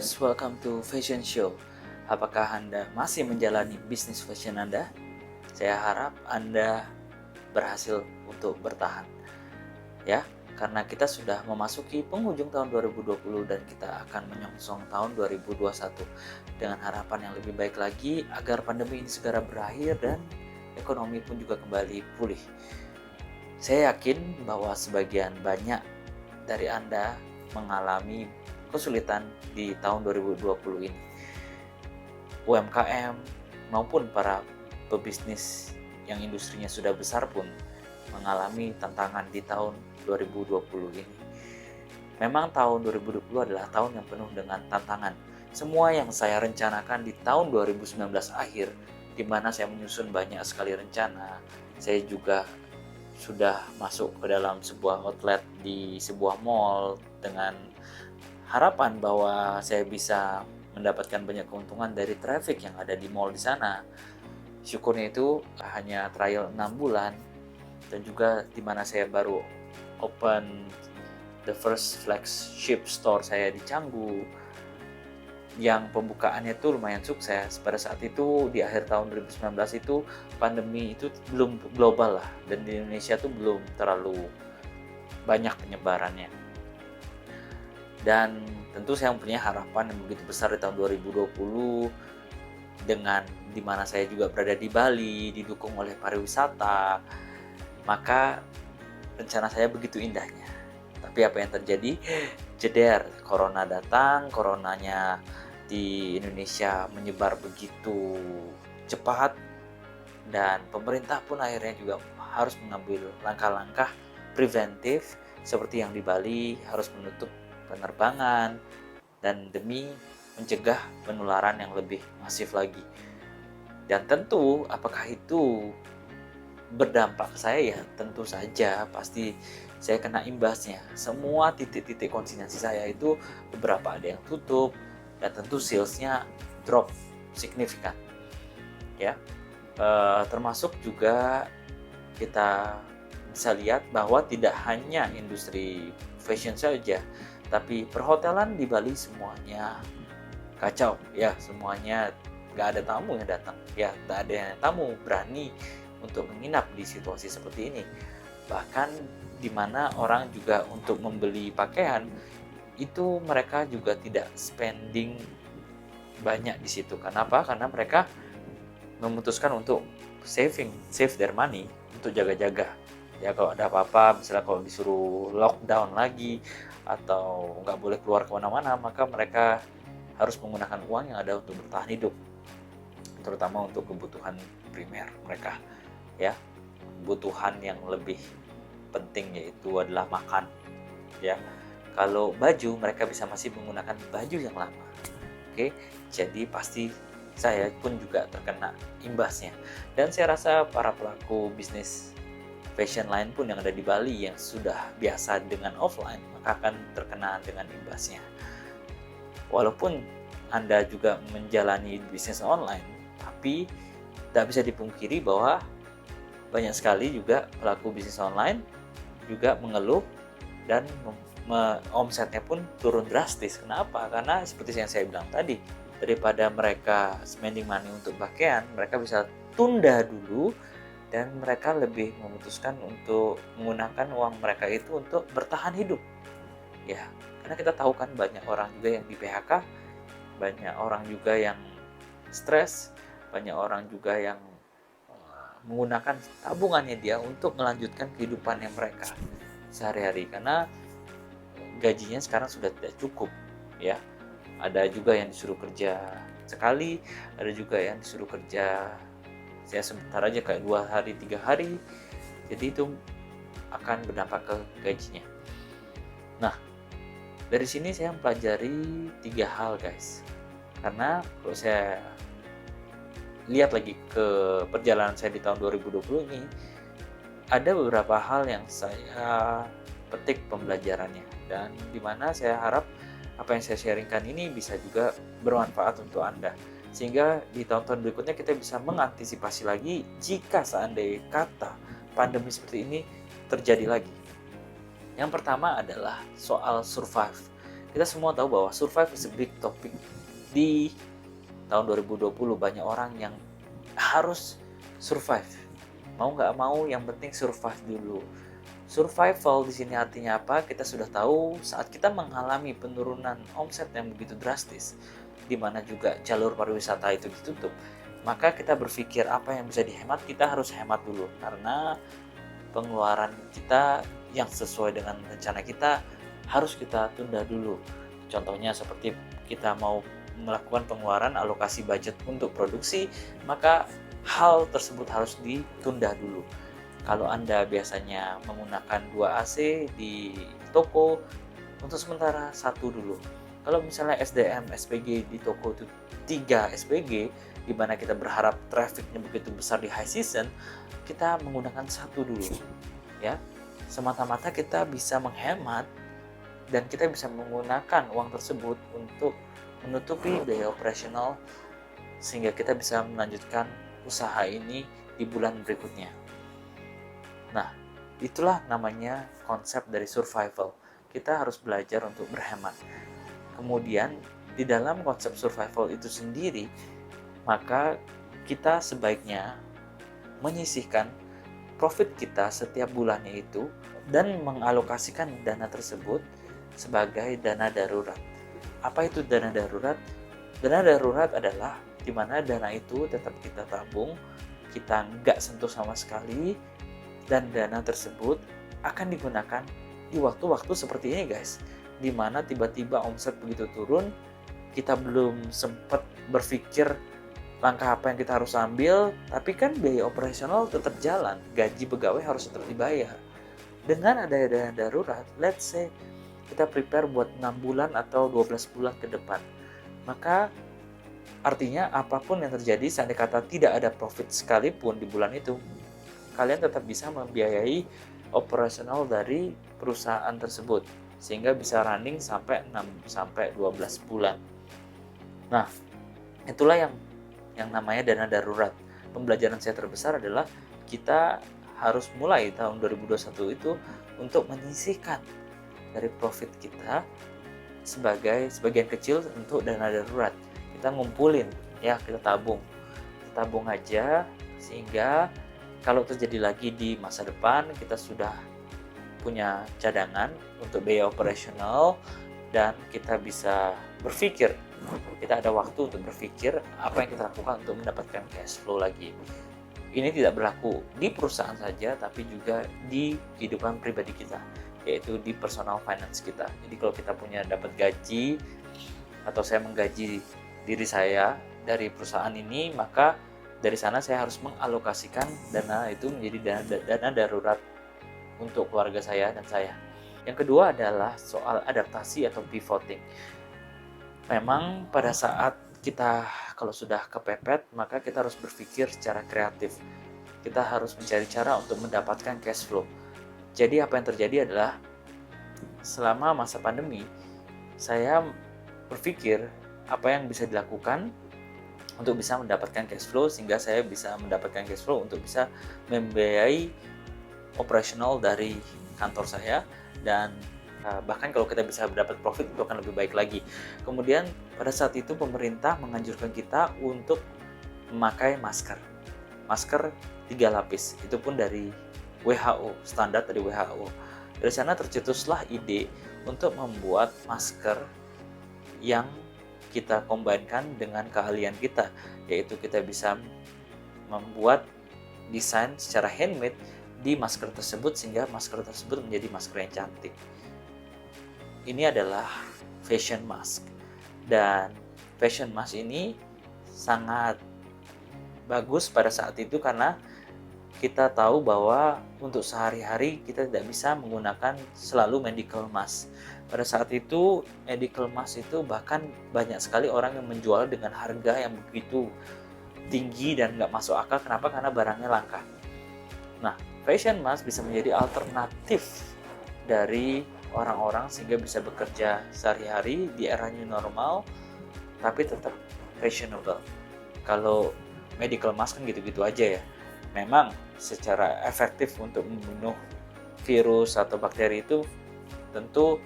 guys, welcome to Fashion Show. Apakah Anda masih menjalani bisnis fashion Anda? Saya harap Anda berhasil untuk bertahan. Ya, karena kita sudah memasuki penghujung tahun 2020 dan kita akan menyongsong tahun 2021 dengan harapan yang lebih baik lagi agar pandemi ini segera berakhir dan ekonomi pun juga kembali pulih. Saya yakin bahwa sebagian banyak dari Anda mengalami kesulitan di tahun 2020 ini. UMKM maupun para pebisnis yang industrinya sudah besar pun mengalami tantangan di tahun 2020 ini. Memang tahun 2020 adalah tahun yang penuh dengan tantangan. Semua yang saya rencanakan di tahun 2019 akhir, di mana saya menyusun banyak sekali rencana, saya juga sudah masuk ke dalam sebuah outlet di sebuah mall dengan harapan bahwa saya bisa mendapatkan banyak keuntungan dari traffic yang ada di mall di sana. Syukurnya itu hanya trial 6 bulan dan juga di mana saya baru open the first flagship store saya di Canggu yang pembukaannya itu lumayan sukses. Pada saat itu di akhir tahun 2019 itu pandemi itu belum global lah, dan di Indonesia tuh belum terlalu banyak penyebarannya. Dan tentu saya mempunyai harapan yang begitu besar di tahun 2020 dengan dimana saya juga berada di Bali, didukung oleh pariwisata, maka rencana saya begitu indahnya. Tapi apa yang terjadi? Jeder, corona datang, coronanya di Indonesia menyebar begitu cepat dan pemerintah pun akhirnya juga harus mengambil langkah-langkah preventif seperti yang di Bali harus menutup penerbangan dan demi mencegah penularan yang lebih masif lagi. Dan tentu apakah itu berdampak ke saya? Ya tentu saja pasti saya kena imbasnya. Semua titik-titik konsinyasi saya itu beberapa ada yang tutup dan tentu salesnya drop signifikan ya. Termasuk juga kita bisa lihat bahwa tidak hanya industri fashion saja, tapi perhotelan di Bali semuanya kacau ya, semuanya nggak ada tamu yang datang ya, nggak ada yang tamu berani untuk menginap di situasi seperti ini. Bahkan di mana orang juga untuk membeli pakaian itu mereka juga tidak spending banyak di situ. Kenapa? Karena mereka memutuskan untuk save their money untuk jaga-jaga. Ya kalau ada apa-apa, misalnya kalau disuruh lockdown lagi atau nggak boleh keluar kemana-mana, maka mereka harus menggunakan uang yang ada untuk bertahan hidup, terutama untuk kebutuhan primer mereka ya. Kebutuhan yang lebih penting yaitu adalah makan ya. Kalau baju, mereka bisa masih menggunakan baju yang lama. Oke, jadi pasti saya pun juga terkena imbasnya. Dan saya rasa para pelaku bisnis fashion lain pun yang ada di Bali yang sudah biasa dengan offline, maka akan terkena dengan imbasnya. Walaupun Anda juga menjalani bisnis online, tapi tidak bisa dipungkiri bahwa banyak sekali juga pelaku bisnis online juga mengeluh dan omsetnya pun turun drastis. Kenapa? Karena seperti yang saya bilang tadi, daripada mereka spending money untuk pakaian, mereka bisa tunda dulu dan mereka lebih memutuskan untuk menggunakan uang mereka itu untuk bertahan hidup ya. Karena kita tahu kan banyak orang juga yang di PHK, banyak orang juga yang stres, banyak orang juga yang menggunakan tabungannya dia untuk melanjutkan kehidupannya mereka sehari-hari, karena gajinya sekarang sudah tidak cukup ya. Ada juga yang disuruh kerja sekali, ada juga yang disuruh kerja saya sebentar aja kayak 2 hari 3 hari, jadi itu akan berdampak ke gajinya. Nah, dari sini saya mempelajari 3 hal guys, karena kalau saya lihat lagi ke perjalanan saya di tahun 2020 ini, ada beberapa hal yang saya petik pembelajarannya, dan dimana saya harap apa yang saya sharingkan ini bisa juga bermanfaat untuk Anda, sehingga di tahun-tahun berikutnya kita bisa mengantisipasi lagi jika seandainya kata pandemi seperti ini terjadi lagi. Yang pertama adalah soal survive. Kita semua tahu bahwa survive is a big topic di tahun 2020. Banyak orang yang harus survive. Mau nggak mau, yang penting survive dulu. Survival di sini artinya apa? Kita sudah tahu saat kita mengalami penurunan omset yang begitu drastis, di mana juga jalur pariwisata itu ditutup, maka kita berpikir apa yang bisa dihemat, kita harus hemat dulu. Karena pengeluaran kita yang sesuai dengan rencana kita harus kita tunda dulu. Contohnya seperti kita mau melakukan pengeluaran alokasi budget untuk produksi, maka hal tersebut harus ditunda dulu. Kalau Anda biasanya menggunakan 2 AC di toko, untuk sementara 1 dulu. Kalau misalnya SDM, SPG di toko itu 3 SPG, di mana kita berharap trafficnya begitu besar di high season, kita menggunakan 1 dulu. Ya, semata-mata kita bisa menghemat dan kita bisa menggunakan uang tersebut untuk menutupi biaya operasional sehingga kita bisa melanjutkan usaha ini di bulan berikutnya. Nah, itulah namanya konsep dari survival. Kita harus belajar untuk berhemat. Kemudian, di dalam konsep survival itu sendiri, maka kita sebaiknya menyisihkan profit kita setiap bulannya itu dan mengalokasikan dana tersebut sebagai dana darurat. Apa itu dana darurat? Dana darurat adalah di mana dana itu tetap kita tabung, kita nggak sentuh sama sekali, dan dana tersebut akan digunakan di waktu-waktu seperti ini guys, di mana tiba-tiba omset begitu turun, kita belum sempat berpikir langkah apa yang kita harus ambil, tapi kan biaya operasional tetap jalan, gaji pegawai harus tetap dibayar. Dengan ada dana darurat, let's say kita prepare buat 6 bulan atau 12 bulan ke depan, maka artinya apapun yang terjadi, seandainya kata tidak ada profit sekalipun di bulan itu, kalian tetap bisa membiayai operasional dari perusahaan tersebut sehingga bisa running sampai 6 sampai 12 bulan. Nah, itulah yang namanya dana darurat. Pembelajaran saya terbesar adalah kita harus mulai tahun 2021 itu untuk menyisihkan dari profit kita sebagian kecil untuk dana darurat. Kita ngumpulin, ya, kita tabung aja sehingga kalau terjadi lagi di masa depan, kita sudah punya cadangan untuk biaya operasional dan kita bisa berpikir, kita ada waktu untuk berpikir apa yang kita lakukan untuk mendapatkan cash flow lagi. Ini tidak berlaku di perusahaan saja, tapi juga di kehidupan pribadi kita, yaitu di personal finance kita. Jadi kalau kita punya dapat gaji, atau saya menggaji diri saya dari perusahaan ini, maka dari sana saya harus mengalokasikan dana itu menjadi dana darurat untuk keluarga saya dan saya. Yang kedua adalah soal adaptasi atau pivoting. Memang pada saat kita kalau sudah kepepet, maka kita harus berpikir secara kreatif. Kita harus mencari cara untuk mendapatkan cash flow. Jadi apa yang terjadi adalah selama masa pandemi, saya berpikir apa yang bisa dilakukan untuk bisa mendapatkan cash flow sehingga saya bisa mendapatkan cash flow untuk bisa membiayai operasional dari kantor saya, dan bahkan kalau kita bisa mendapat profit itu akan lebih baik lagi. Kemudian pada saat itu pemerintah menganjurkan kita untuk memakai masker 3 lapis, itu pun dari WHO, standar dari WHO. Dari sana tercetuslah ide untuk membuat masker yang kita combine-kan dengan keahlian kita, yaitu kita bisa membuat desain secara handmade di masker tersebut sehingga masker tersebut menjadi masker yang cantik. Ini adalah fashion mask, dan fashion mask ini sangat bagus pada saat itu karena kita tahu bahwa untuk sehari-hari kita tidak bisa menggunakan selalu medical mask. Pada saat itu medical mask itu bahkan banyak sekali orang yang menjual dengan harga yang begitu tinggi dan nggak masuk akal. Kenapa? Karena barangnya langka. Nah, fashion mask bisa menjadi alternatif dari orang-orang sehingga bisa bekerja sehari-hari di era new normal tapi tetap fashionable. Kalau medical mask kan gitu-gitu aja ya. Memang secara efektif untuk membunuh virus atau bakteri itu tentu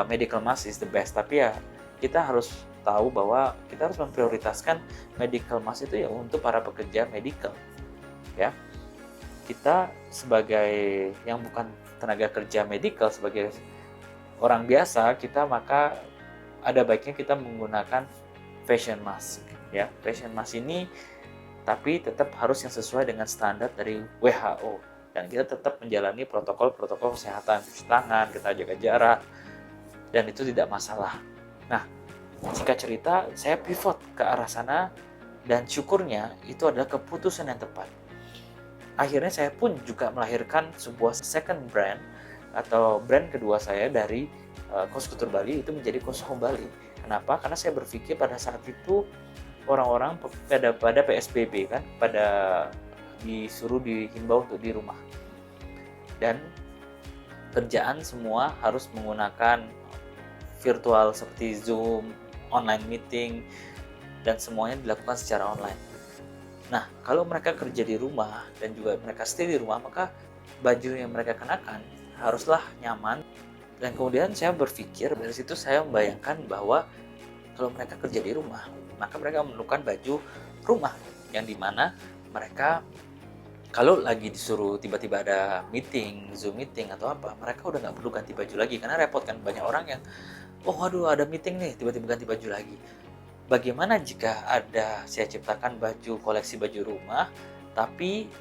medical mask is the best, tapi ya kita harus tahu bahwa kita harus memprioritaskan medical mask itu ya untuk para pekerja medical ya. Kita sebagai yang bukan tenaga kerja medical, sebagai orang biasa, kita maka ada baiknya kita menggunakan fashion mask ya. Fashion mask ini tapi tetap harus yang sesuai dengan standar dari WHO, dan kita tetap menjalani protokol kesehatan, cuci tangan, kita jaga jarak, dan itu tidak masalah. Nah, jika cerita, saya pivot ke arah sana, dan syukurnya itu adalah keputusan yang tepat. Akhirnya saya pun juga melahirkan sebuah second brand, atau brand kedua saya dari Kos Kultur Bali, itu menjadi Kos Home Bali. Kenapa? Karena saya berpikir pada saat itu orang-orang pada PSBB kan, pada disuruh dihimbau untuk di rumah, dan kerjaan semua harus menggunakan virtual seperti Zoom, online meeting, dan semuanya dilakukan secara online. Nah, kalau mereka kerja di rumah dan juga mereka stay di rumah, maka baju yang mereka kenakan haruslah nyaman. Dan kemudian saya berpikir, dari situ saya membayangkan bahwa kalau mereka kerja di rumah, maka mereka memerlukan baju rumah, yang dimana mereka kalau lagi disuruh tiba-tiba ada meeting, Zoom meeting atau apa, mereka udah nggak perlu ganti baju lagi, karena repot kan. Banyak orang yang, oh aduh ada meeting nih, tiba-tiba ganti baju lagi. Bagaimana jika ada saya ciptakan baju, koleksi baju rumah, tapi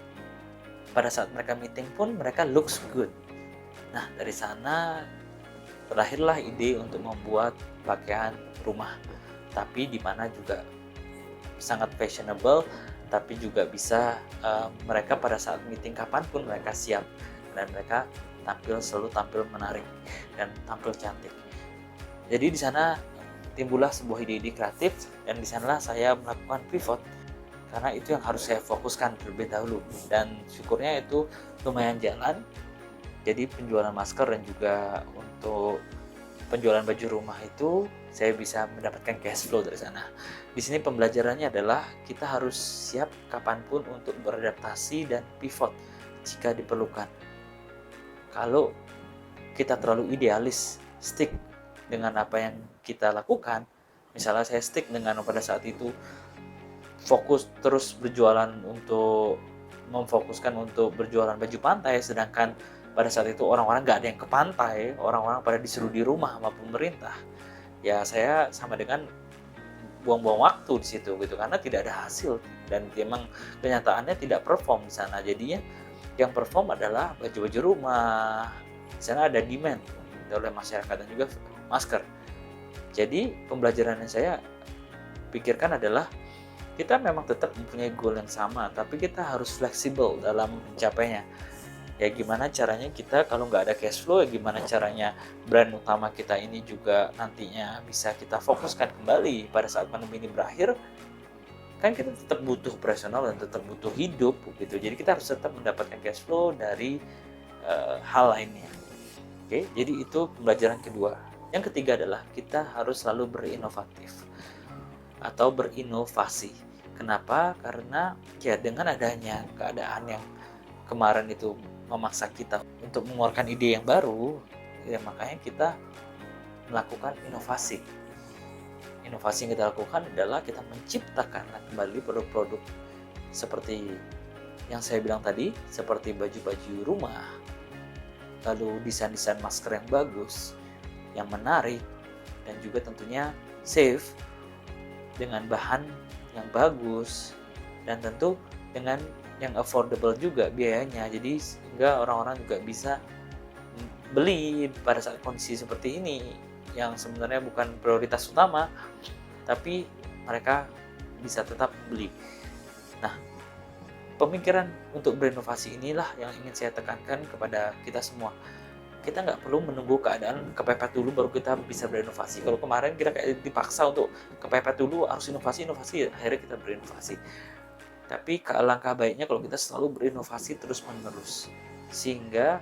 pada saat mereka meeting pun mereka looks good. Nah, dari sana terlahirlah ide untuk membuat pakaian rumah, tapi di mana juga sangat fashionable, tapi juga bisa mereka pada saat meeting kapanpun mereka siap, dan mereka selalu tampil menarik dan tampil cantik. Jadi di sana timbullah sebuah ide-ide kreatif, dan di sanalah saya melakukan pivot, karena itu yang harus saya fokuskan terlebih dahulu, dan syukurnya itu lumayan jalan. Jadi penjualan masker dan juga untuk penjualan baju rumah itu saya bisa mendapatkan cash flow dari sana. Di sini pembelajarannya adalah kita harus siap kapanpun untuk beradaptasi dan pivot jika diperlukan. Kalau kita terlalu idealis, stick dengan apa yang kita lakukan, misalnya saya stick dengan pada saat itu fokus terus berjualan untuk memfokuskan untuk berjualan baju pantai, sedangkan pada saat itu orang-orang nggak ada yang ke pantai, orang-orang pada disuruh di rumah sama pemerintah. Ya saya sama dengan buang-buang waktu di situ gitu, karena tidak ada hasil dan memang kenyataannya tidak perform di sana. Jadinya yang perform adalah baju-baju rumah. Di sana ada demand oleh masyarakat dan juga masker. Jadi pembelajaran yang saya pikirkan adalah kita memang tetap mempunyai goal yang sama, tapi kita harus fleksibel dalam mencapainya. Ya gimana caranya kita kalau nggak ada cash flow, ya gimana caranya brand utama kita ini juga nantinya bisa kita fokuskan kembali pada saat pandemi ini berakhir. Kan kita tetap butuh operasional dan tetap butuh hidup gitu. Jadi kita harus tetap mendapatkan cash flow dari hal lainnya. Oke, jadi itu pembelajaran kedua. Yang ketiga adalah kita harus selalu berinovatif atau berinovasi. Kenapa? Karena ya dengan adanya keadaan yang kemarin itu memaksa kita untuk mengeluarkan ide yang baru, ya makanya kita melakukan inovasi. Inovasi yang kita lakukan adalah kita menciptakan kembali produk-produk seperti yang saya bilang tadi, seperti baju-baju rumah, lalu desain-desain masker yang bagus, yang menarik, dan juga tentunya safe, dengan bahan yang bagus, dan tentu dengan yang affordable juga biayanya. Jadi sehingga orang-orang juga bisa beli pada saat kondisi seperti ini yang sebenarnya bukan prioritas utama, tapi mereka bisa tetap beli. Nah, pemikiran untuk berinovasi inilah yang ingin saya tekankan kepada kita semua. Kita nggak perlu menunggu keadaan kepepet dulu baru kita bisa berinovasi. Kalau kemarin kita kayak dipaksa untuk kepepet dulu, harus inovasi, akhirnya kita berinovasi. Tapi alangkah baiknya kalau kita selalu berinovasi terus-menerus, sehingga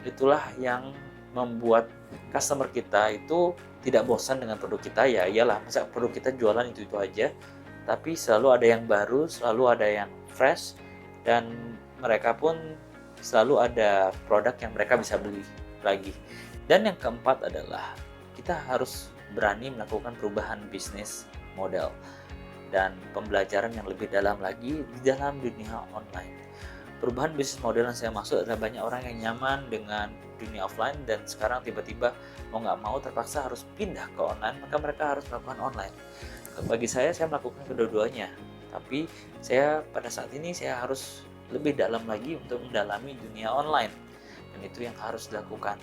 itulah yang membuat customer kita itu tidak bosan dengan produk kita. Ya iyalah, masa produk kita jualan itu aja, tapi selalu ada yang baru, selalu ada yang fresh, dan mereka pun selalu ada produk yang mereka bisa beli lagi. Dan yang keempat adalah kita harus berani melakukan perubahan bisnis model dan pembelajaran yang lebih dalam lagi di dalam dunia online. Perubahan bisnis model yang saya maksud adalah banyak orang yang nyaman dengan dunia offline dan sekarang tiba-tiba mau nggak mau terpaksa harus pindah ke online, maka mereka harus melakukan online. Bagi saya melakukan kedua-duanya, tapi pada saat ini saya harus lebih dalam lagi untuk mendalami dunia online, dan itu yang harus dilakukan.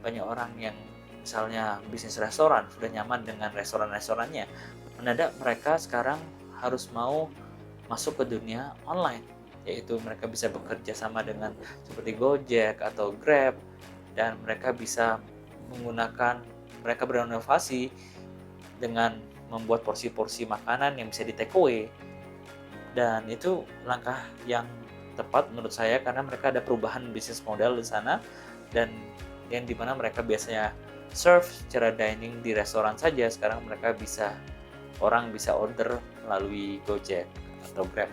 Banyak orang yang misalnya bisnis restoran sudah nyaman dengan restoran-restorannya, mendadak mereka sekarang harus mau masuk ke dunia online, yaitu mereka bisa bekerja sama dengan seperti Gojek atau Grab, dan mereka bisa mereka berinovasi dengan membuat porsi-porsi makanan yang bisa di take away, dan itu langkah yang tepat menurut saya karena mereka ada perubahan bisnis model di sana, dan yang dimana mereka biasanya serve secara dining di restoran saja, sekarang orang bisa order melalui Gojek atau Grab.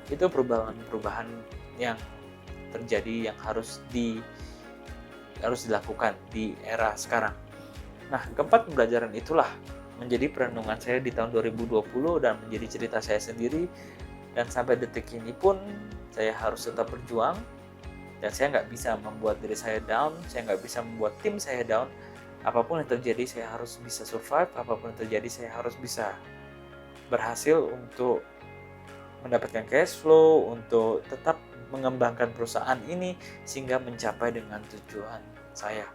Itu perubahan yang terjadi yang harus dilakukan di era sekarang. Nah, keempat pembelajaran itulah menjadi perenungan saya di tahun 2020 dan menjadi cerita saya sendiri, dan sampai detik ini pun saya harus tetap berjuang, dan saya nggak bisa membuat diri saya down, saya nggak bisa membuat tim saya down. Apapun yang terjadi saya harus bisa survive, apapun yang terjadi saya harus bisa berhasil untuk mendapatkan cash flow, untuk tetap mengembangkan perusahaan ini sehingga mencapai dengan tujuan saya.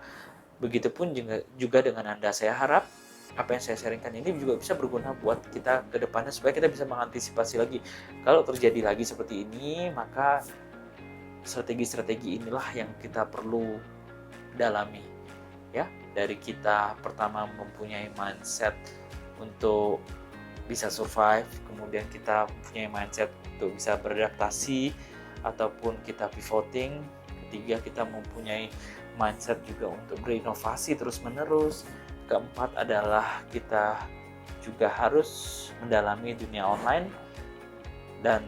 Begitupun juga dengan Anda. Saya harap apa yang saya sharingkan ini juga bisa berguna buat kita ke depannya supaya kita bisa mengantisipasi lagi. Kalau terjadi lagi seperti ini, maka strategi-strategi inilah yang kita perlu dalami. Ya, dari kita pertama mempunyai mindset untuk bisa survive, kemudian kita punya mindset untuk bisa beradaptasi ataupun kita pivoting. Ketiga, kita mempunyai mindset juga untuk berinovasi terus-menerus. Keempat adalah kita juga harus mendalami dunia online dan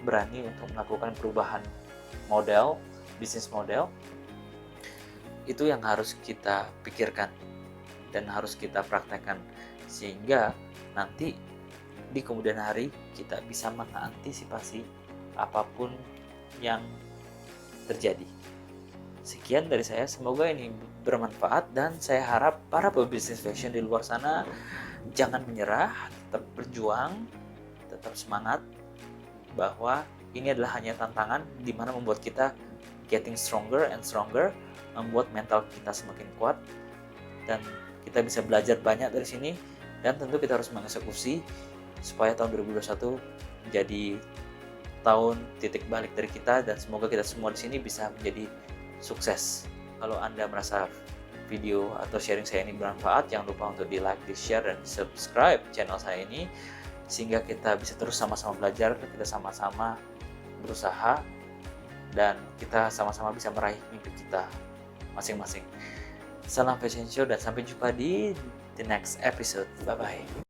berani untuk melakukan perubahan bisnis model. Itu yang harus kita pikirkan dan harus kita praktekkan sehingga nanti di kemudian hari kita bisa mengantisipasi apapun yang terjadi. Sekian dari saya, semoga ini bermanfaat dan saya harap para pebisnis fashion di luar sana jangan menyerah, tetap berjuang, tetap semangat, bahwa ini adalah hanya tantangan di mana membuat kita getting stronger and stronger, membuat mental kita semakin kuat, dan kita bisa belajar banyak dari sini, dan tentu kita harus mengeksekusi supaya tahun 2021 menjadi tahun titik balik dari kita, dan semoga kita semua di sini bisa menjadi sukses. Kalau Anda merasa video atau sharing saya ini bermanfaat, jangan lupa untuk di like, di share, dan di subscribe channel saya ini sehingga kita bisa terus sama-sama belajar, kita sama-sama berusaha, dan kita sama-sama bisa meraih mimpi kita masing-masing. Salam Fashion Show dan sampai jumpa di the next episode. Bye-bye.